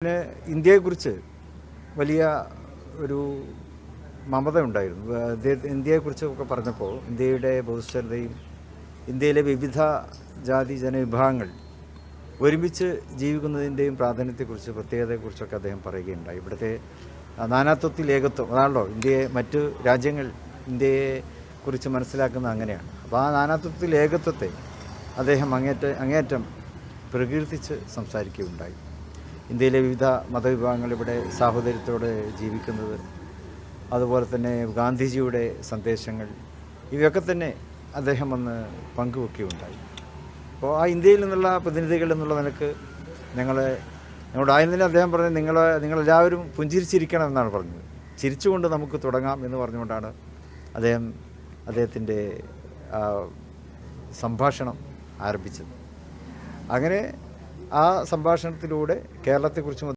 പിന്നെ ഇന്ത്യയെക്കുറിച്ച് വലിയ ഒരു മമത ഉണ്ടായിരുന്നു. ഇന്ത്യയെക്കുറിച്ച് ഒക്കെ പറഞ്ഞപ്പോൾ ഇന്ത്യയുടെ ബഹുസ്വരതയും ഇന്ത്യയിലെ വിവിധ ജാതി ജനവിഭാഗങ്ങൾ ഒരുമിച്ച് ജീവിക്കുന്നതിൻ്റെയും പ്രാധാന്യത്തെക്കുറിച്ച് പ്രത്യേകതയെക്കുറിച്ചൊക്കെ അദ്ദേഹം പറയുകയുണ്ടായി. ഇവിടുത്തെ നാനാത്വത്തിൽ ഏകത്വം അതാണല്ലോ ഇന്ത്യയെ മറ്റു രാജ്യങ്ങൾ ഇന്ത്യയെക്കുറിച്ച് മനസ്സിലാക്കുന്നത് അങ്ങനെയാണ്. അപ്പോൾ ആ നാനാത്വത്തിൽ ഏകത്വത്തെ അദ്ദേഹം അങ്ങേയറ്റം പ്രകീർത്തിച്ച് സംസാരിക്കുകയുണ്ടായി. ഇന്ത്യയിലെ വിവിധ മതവിഭാഗങ്ങൾ ഇവിടെ സാഹോദര്യത്തോടെ ജീവിക്കുന്നത്, അതുപോലെ തന്നെ ഗാന്ധിജിയുടെ സന്ദേശങ്ങൾ, ഇവയൊക്കെ തന്നെ അദ്ദേഹം വന്ന് പങ്കുവെക്കുകയുണ്ടായി. അപ്പോൾ ആ ഇന്ത്യയിൽ നിന്നുള്ള പ്രതിനിധികൾ എന്നുള്ള നിലക്ക് ഞങ്ങളുടെ ആദ്യം തന്നെ അദ്ദേഹം പറഞ്ഞത് നിങ്ങളെല്ലാവരും പുഞ്ചിരിച്ചിരിക്കണം എന്നാണ് പറഞ്ഞത്. ചിരിച്ചുകൊണ്ട് നമുക്ക് തുടങ്ങാം എന്ന് പറഞ്ഞുകൊണ്ടാണ് അദ്ദേഹത്തിൻ്റെ സംഭാഷണം ആരംഭിച്ചത്. അങ്ങനെ ആ സംഭാഷണത്തിലൂടെ കേരളത്തെക്കുറിച്ചും